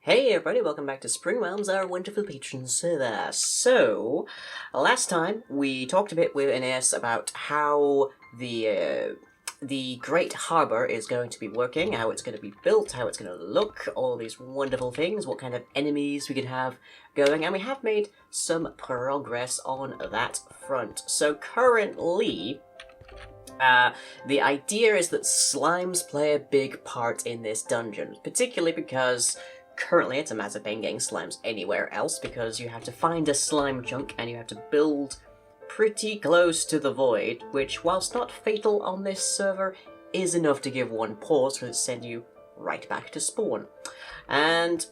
Hey everybody, welcome back to Springrealms, our wonderful patron server. So, last time we talked a bit with Ines about how the Great Harbour is going to be working, how it's going to be built, how it's going to look, all these wonderful things, what kind of enemies we could have going, and we have made some progress on that front. So currently, the idea is that slimes play a big part in this dungeon, particularly because currently it's a matter of pain getting slimes anywhere else, because you have to find a slime chunk and you have to build pretty close to the void, which, whilst not fatal on this server, is enough to give one pause because it sends you right back to spawn. And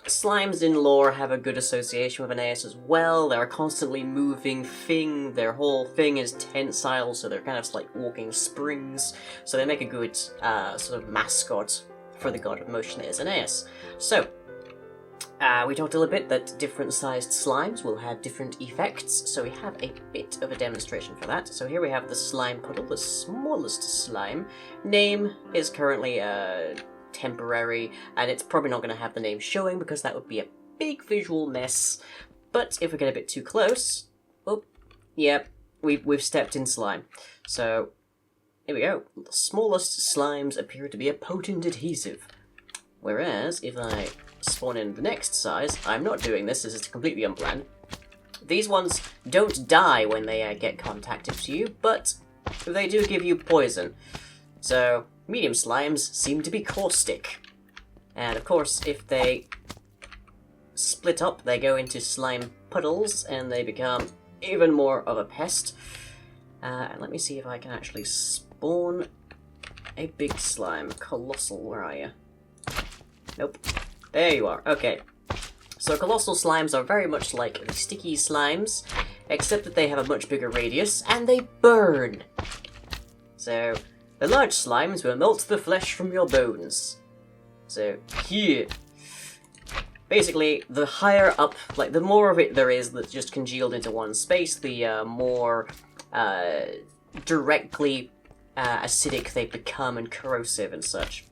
slimes in lore have a good association with Aeneas as well. They're a constantly moving thing. Their whole thing is tensile, so they're kind of like walking springs. So they make a good sort of mascot for the god of motion that is Aeneas. So, we talked a little bit that different sized slimes will have different effects, so we have a bit of a demonstration for that. So here we have the slime puddle, the smallest slime. Name is currently temporary, and it's probably not going to have the name showing because that would be a big visual mess. But if we get a bit too close, oh, yep, we've stepped in slime. So here we go. The smallest slimes appear to be a potent adhesive. Whereas, if I spawn in the next size, I'm not doing this is completely unplanned. These ones don't die when they get contacted to you, but they do give you poison. So, medium slimes seem to be caustic. And of course, if they split up, they go into slime puddles, and they become even more of a pest. And let me see if I can actually spawn a big slime. Colossal, where are you? Nope. There you are. Okay. So colossal slimes are very much like the sticky slimes, except that they have a much bigger radius, and they burn! So, the large slimes will melt the flesh from your bones. So, here. Basically, the higher up, like, the more of it there is that's just congealed into one space, the more directly acidic they become and corrosive and such.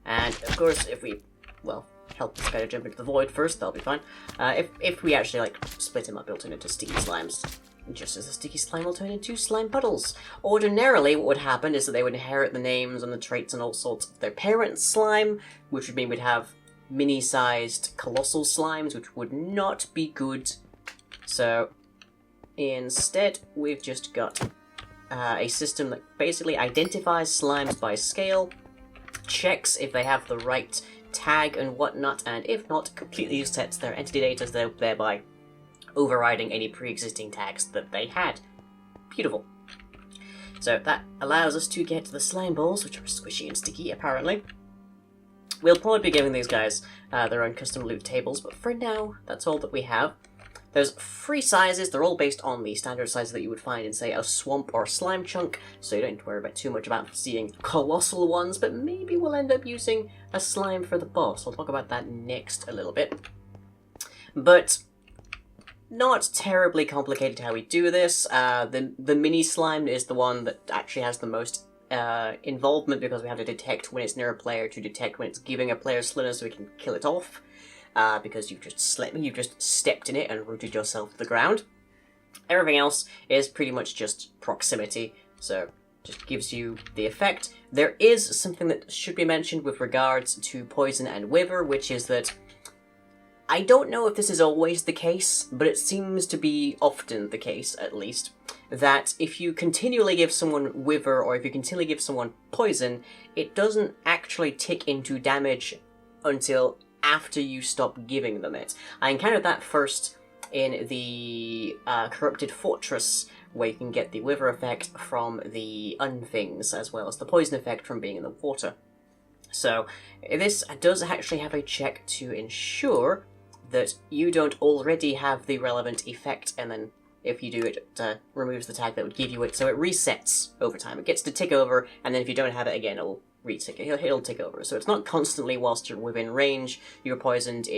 And, of course, if we, well, help this guy to jump into the void first, that'll be fine. If we actually, like, split him up, he'll turn into sticky slimes. Just as a sticky slime will turn into slime puddles. Ordinarily, what would happen is that they would inherit the names and the traits and all sorts of their parent slime, which would mean we'd have mini-sized colossal slimes, which would not be good. So, instead, we've just got a system that basically identifies slimes by scale, checks if they have the right tag and whatnot, and if not, completely sets their entity data, thereby overriding any pre-existing tags that they had. Beautiful. So that allows us to get the slime balls, which are squishy and sticky, apparently. We'll probably be giving these guys their own custom loot tables, but for now, that's all that we have. There's 3 sizes, they're all based on the standard sizes that you would find in, say, a swamp or slime chunk, so you don't need to worry about too much about seeing colossal ones, but maybe we'll end up using a slime for the boss. I'll talk about that next a little bit. But not terribly complicated how we do this. The mini slime is the one that actually has the most involvement, because we have to detect when it's near a player to detect when it's giving a player slither so we can kill it off. Because you've just stepped in it and rooted yourself to the ground. Everything else is pretty much just proximity, so just gives you the effect. There is something that should be mentioned with regards to poison and wither, which is that I don't know if this is always the case, but it seems to be often the case, at least, that if you continually give someone wither, or if you continually give someone poison, it doesn't actually tick into damage until after you stop giving them it. I encountered that first in the Corrupted Fortress, where you can get the wither effect from the unthings, as well as the poison effect from being in the water. So, this does actually have a check to ensure that you don't already have the relevant effect, and then if you do it removes the tag that would give you it, so it resets over time. It gets to tick over, and then if you don't have it again, it'll it'll tick over. So it's not constantly whilst you're within range, you're poisoned.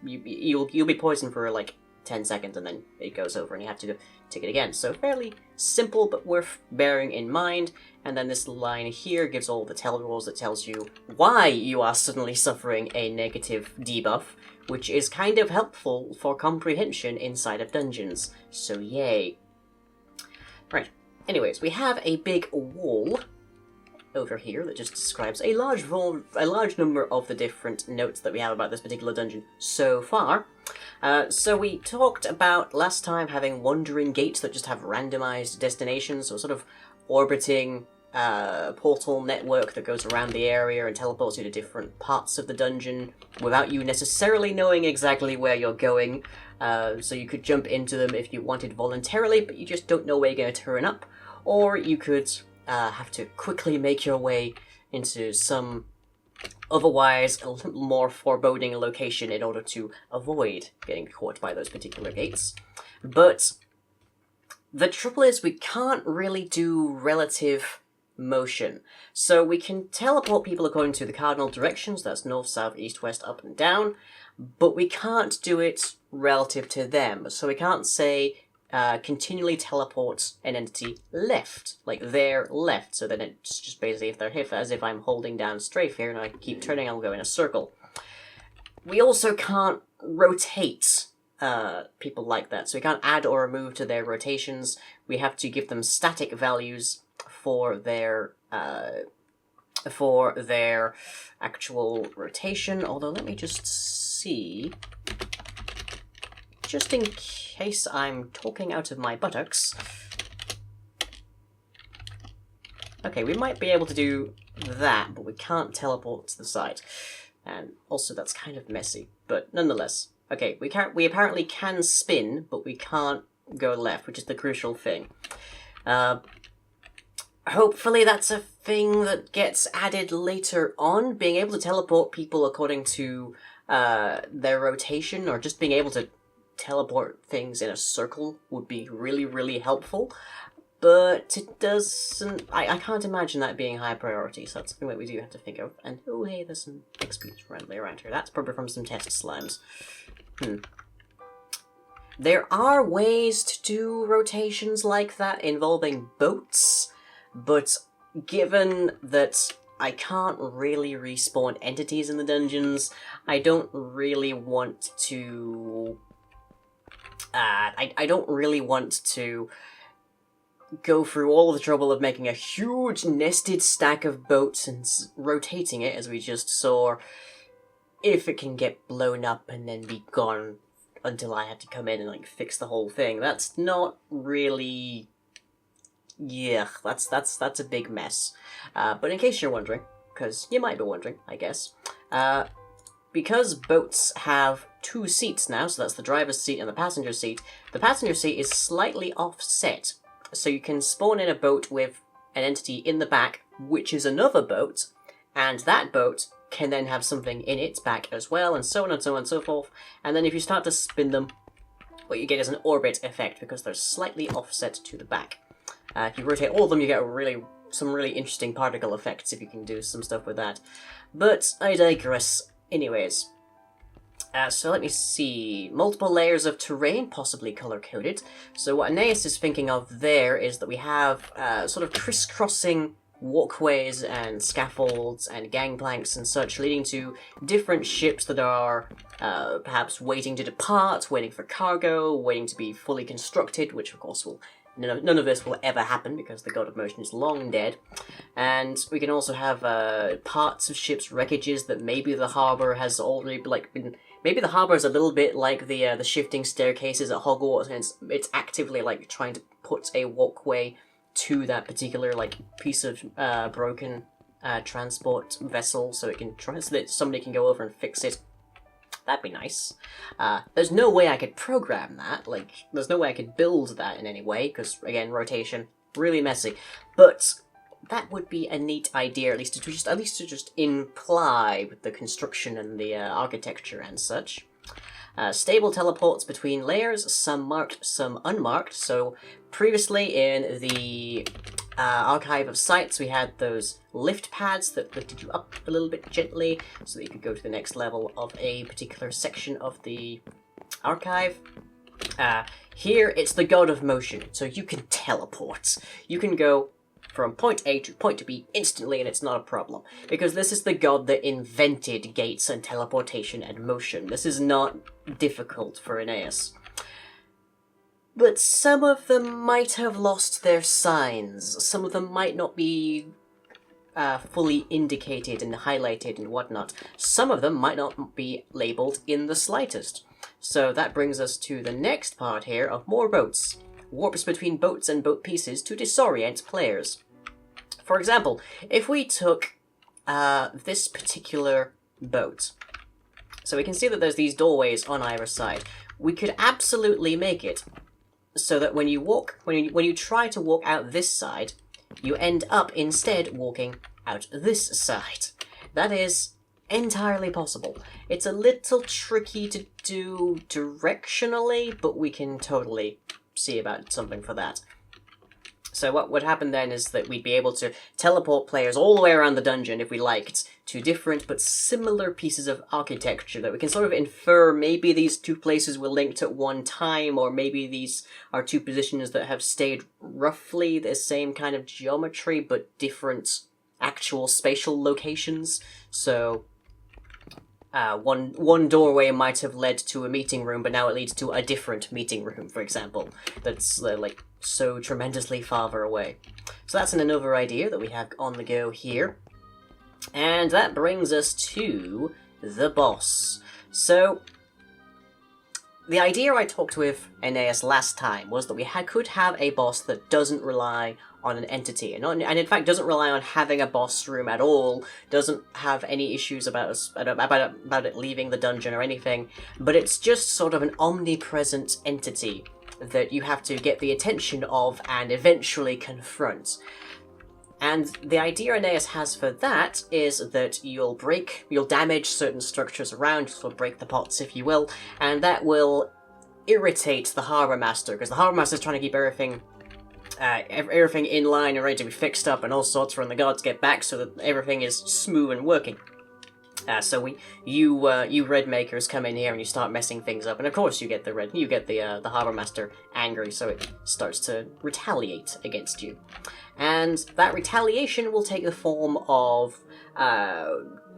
You'll be poisoned for like 10 seconds and then it goes over and you have to take it again. So fairly simple, but worth bearing in mind. And then this line here gives all the tell-alls that tells you why you are suddenly suffering a negative debuff, which is kind of helpful for comprehension inside of dungeons. So yay. Right. Anyways, we have a big wall over here that just describes a large number of the different notes that we have about this particular dungeon so far. So we talked about last time having wandering gates that just have randomized destinations, so sort of orbiting portal network that goes around the area and teleports you to different parts of the dungeon without you necessarily knowing exactly where you're going. So you could jump into them if you wanted voluntarily, but you just don't know where you're going to turn up. Or you could have to quickly make your way into some otherwise a little more foreboding location in order to avoid getting caught by those particular gates. But the trouble is we can't really do relative motion. So we can teleport people according to the cardinal directions, that's north, south, east, west, up and down, but we can't do it relative to them. So we can't say continually teleport an entity left, like their left, so then it's just basically if they're hit as if I'm holding down strafe here and I keep turning, I'll go in a circle. We also can't rotate people like that, so we can't add or remove to their rotations. We have to give them static values for their actual rotation, although let me just see, just in case I'm talking out of my buttocks. Okay, we might be able to do that, but we can't teleport to the side. And also that's kind of messy, but nonetheless. Okay, we apparently can spin, but we can't go left, which is the crucial thing. Hopefully that's a thing that gets added later on. Being able to teleport people according to their rotation, or just being able to teleport things in a circle would be really, really helpful. But it doesn't... I can't imagine that being high priority, so that's something that we do have to think of. And, oh hey, there's some XP randomly around here. That's probably from some test slimes. There are ways to do rotations like that involving boats, but given that I can't really respawn entities in the dungeons, I don't really want to... I don't really want to go through all the trouble of making a huge nested stack of boats and rotating it, as we just saw, if it can get blown up and then be gone until I have to come in and, like, fix the whole thing. That's not really... Yeah, that's a big mess. But in case you're wondering, because you might be wondering, I guess, because boats have two seats now, so that's the driver's seat and the passenger seat is slightly offset. So you can spawn in a boat with an entity in the back, which is another boat, and that boat can then have something in its back as well, and so on and so on and so forth. And then if you start to spin them, what you get is an orbit effect, because they're slightly offset to the back. If you rotate all of them, you get some really interesting particle effects if you can do some stuff with that. But I digress. Anyways, so let me see. Multiple layers of terrain, possibly color-coded. So what Aeneas is thinking of there is that we have sort of crisscrossing walkways and scaffolds and gangplanks and such, leading to different ships that are perhaps waiting to depart, waiting for cargo, waiting to be fully constructed, which of course will... None of this will ever happen because the god of motion is long dead. And we can also have parts of ships' wreckages that maybe the harbour has already been... Maybe the harbour is a little bit like the shifting staircases at Hogwarts, and it's actively like trying to put a walkway to that particular like piece of broken transport vessel, so that somebody can go over and fix it. That'd be nice. There's no way I could program that. Like, there's no way I could build that in any way, because, again, rotation, really messy. But that would be a neat idea, at least to just imply with the construction and the architecture and such. Stable teleports between layers, some marked, some unmarked. So previously in the archive of sites, we had those lift pads that lifted you up a little bit gently so that you could go to the next level of a particular section of the archive. Here, it's the god of motion, so you can teleport. You can go from point A to point B instantly, and it's not a problem. Because this is the god that invented gates and teleportation and motion. This is not difficult for Aeneas. But some of them might have lost their signs. Some of them might not be fully indicated and highlighted and whatnot. Some of them might not be labelled in the slightest. So that brings us to the next part here of more boats. Warps between boats and boat pieces to disorient players. For example, if we took this particular boat, so we can see that there's these doorways on either side. We could absolutely make it so that when you try to walk out this side, you end up instead walking out this side. That is entirely possible. It's a little tricky to do directionally, but we can totally see about something for that. So what would happen then is that we'd be able to teleport players all the way around the dungeon, if we liked, to different but similar pieces of architecture that we can sort of infer maybe these two places were linked at one time, or maybe these are two positions that have stayed roughly the same kind of geometry but different actual spatial locations. So one doorway might have led to a meeting room, but now it leads to a different meeting room, for example, that's like so tremendously farther away. So that's another idea that we have on the go here. And that brings us to the boss. So the idea I talked with Aeneas last time was that we could have a boss that doesn't rely on an entity, and in fact doesn't rely on having a boss room at all, doesn't have any issues about it leaving the dungeon or anything, but it's just sort of an omnipresent entity that you have to get the attention of and eventually confront. And the idea Aeneas has for that is that you'll damage certain structures around, so break the pots, if you will, and that will irritate the Harbour Master, because the Harbour Master is trying to keep everything in line and ready to be fixed up and all sorts when the gods get back, so that everything is smooth and working. So you red makers come in here and you start messing things up, and of course you get the Harbour Master angry, so it starts to retaliate against you, and that retaliation will take the form of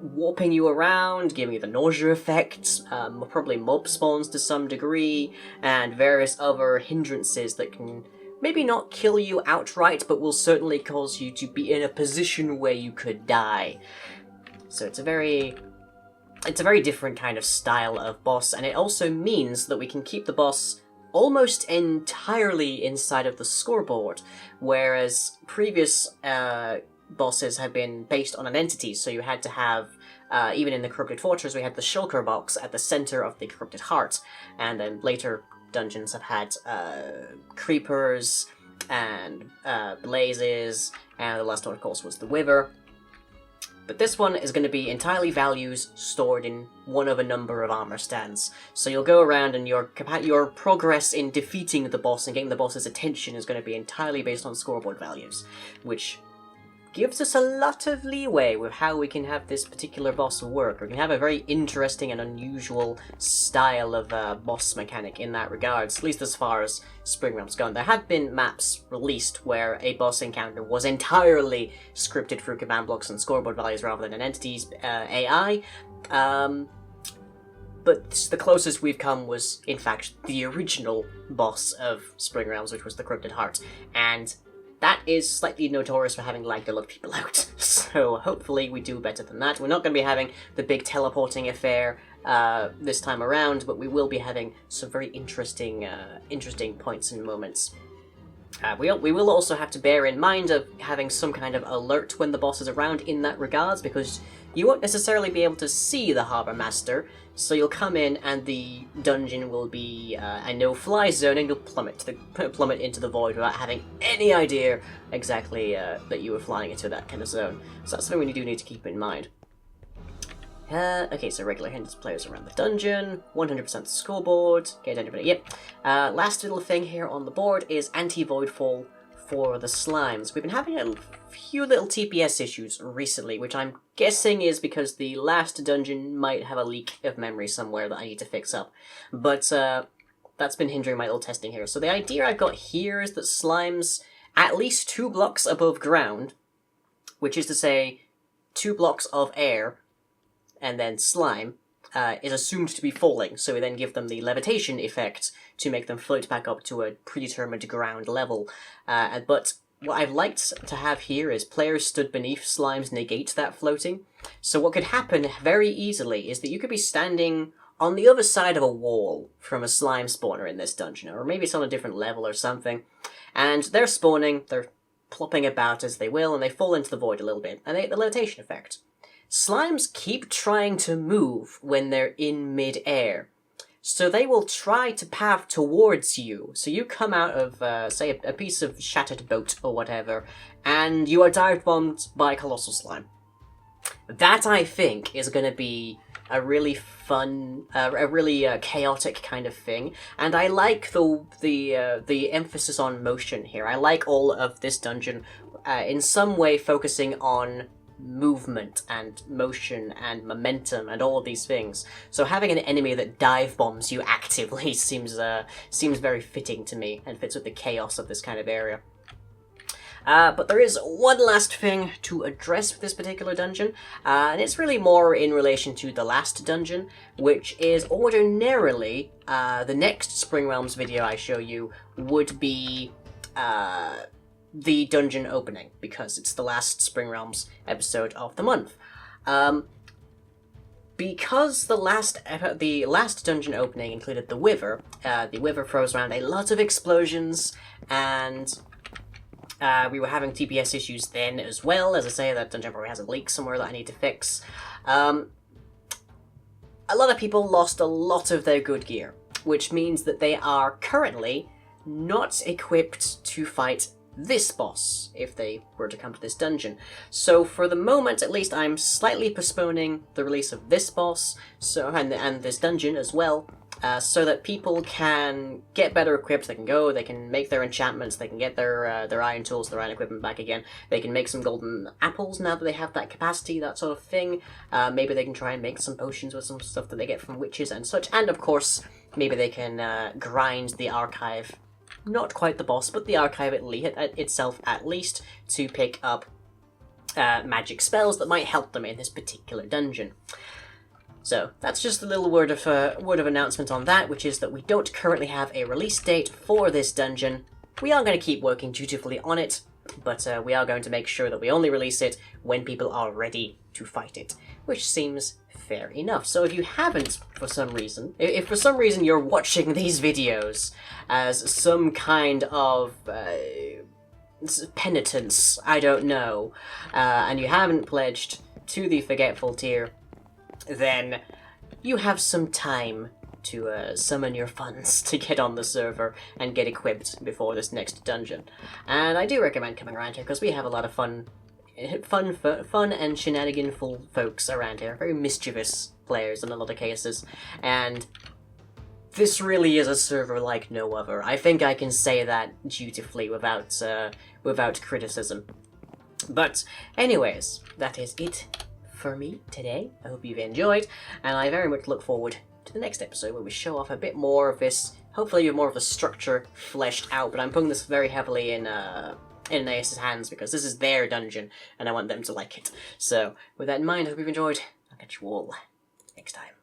warping you around, giving you the nausea effect, probably mob spawns to some degree, and various other hindrances that can maybe not kill you outright, but will certainly cause you to be in a position where you could die. So it's a very different kind of style of boss, and it also means that we can keep the boss almost entirely inside of the scoreboard, whereas previous bosses had been based on an entity, so you had to have, even in the Corrupted Fortress, we had the Shulker box at the center of the Corrupted Heart, and then later dungeons have had creepers and blazes, and the last one, of course, was the Wither. But this one is going to be entirely values stored in one of a number of armor stands. So you'll go around and your progress in defeating the boss and getting the boss's attention is going to be entirely based on scoreboard values, which gives us a lot of leeway with how we can have this particular boss work. We can have a very interesting and unusual style of boss mechanic in that regards, at least as far as Springrealms gone. There have been maps released where a boss encounter was entirely scripted through command blocks and scoreboard values rather than an entity's AI, but the closest we've come was, in fact, the original boss of Springrealms, which was the Corrupted Heart, and that is slightly notorious for having lagged a lot of people out, so hopefully we do better than that. We're not going to be having the big teleporting affair this time around, but we will be having some very interesting points and moments. We will also have to bear in mind of having some kind of alert when the boss is around in that regards, because you won't necessarily be able to see the Harbour Master, so you'll come in and the dungeon will be a no-fly zone, and you'll plummet into the void without having any idea exactly that you were flying into that kind of zone. So that's something we do need to keep in mind. Okay, so regular hindrance players around the dungeon, 100% scoreboard, get anybody, yep. Last little thing here on the board is anti-voidfall for the slimes. We've been having a few little TPS issues recently, which I'm guessing is because the last dungeon might have a leak of memory somewhere that I need to fix up. But that's been hindering my little testing here. So the idea I've got here is that slimes at least 2 blocks above ground, which is to say 2 blocks of air, and then slime, is assumed to be falling, so we then give them the levitation effect to make them float back up to a predetermined ground level. But what I've liked to have here is players stood beneath slimes negate that floating. So what could happen very easily is that you could be standing on the other side of a wall from a slime spawner in this dungeon, or maybe it's on a different level or something, and they're spawning, they're plopping about as they will, and they fall into the void a little bit, and they get the levitation effect. Slimes keep trying to move when they're in mid-air, so they will try to path towards you. So you come out of, say, a piece of shattered boat or whatever, and you are dive bombed by Colossal Slime. That, I think, is going to be a really fun, a really chaotic kind of thing, and I like the emphasis on motion here. I like all of this dungeon in some way focusing on movement and motion and momentum and all of these things. So having an enemy that dive bombs you actively seems very fitting to me and fits with the chaos of this kind of area. But there is one last thing to address with this particular dungeon, and it's really more in relation to the last dungeon, which is ordinarily, the next Springrealms video I show you would be the dungeon opening, because it's the last Springrealms episode of the month. Because the last dungeon opening included the Wither throws around a lot of explosions, and we were having TPS issues then as well. As I say, that dungeon probably has a leak somewhere that I need to fix. A lot of people lost a lot of their good gear, which means that they are currently not equipped to fight this boss, if they were to come to this dungeon. So for the moment, at least, I'm slightly postponing the release of this boss, and this dungeon as well, so that people can get better equipped. They can make their enchantments, they can get their iron tools, their iron equipment back again, they can make some golden apples now that they have that capacity, that sort of thing. Maybe they can try and make some potions with some stuff that they get from witches and such, and of course, maybe they can grind the archive. Not quite the boss, but the archive itself at least, to pick up magic spells that might help them in this particular dungeon. So that's just a little word of announcement on that, which is that we don't currently have a release date for this dungeon. We are going to keep working dutifully on it, but we are going to make sure that we only release it when people are ready to fight it, which seems fair enough. So if you haven't, for some reason, if for some reason you're watching these videos as some kind of penitence, I don't know, and you haven't pledged to the Forgetful tier, then you have some time to summon your funds to get on the server and get equipped before this next dungeon. And I do recommend coming around here because we have a lot of fun and shenaniganful folks around here. Very mischievous players in a lot of cases. And this really is a server like no other. I think I can say that dutifully without criticism. But anyways, that is it for me today. I hope you've enjoyed, and I very much look forward to the next episode where we show off a bit more of this, hopefully more of the structure fleshed out, but I'm putting this very heavily in Aeneas's hands because this is their dungeon and I want them to like it. So with that in mind, I hope you've enjoyed. I'll catch you all next time.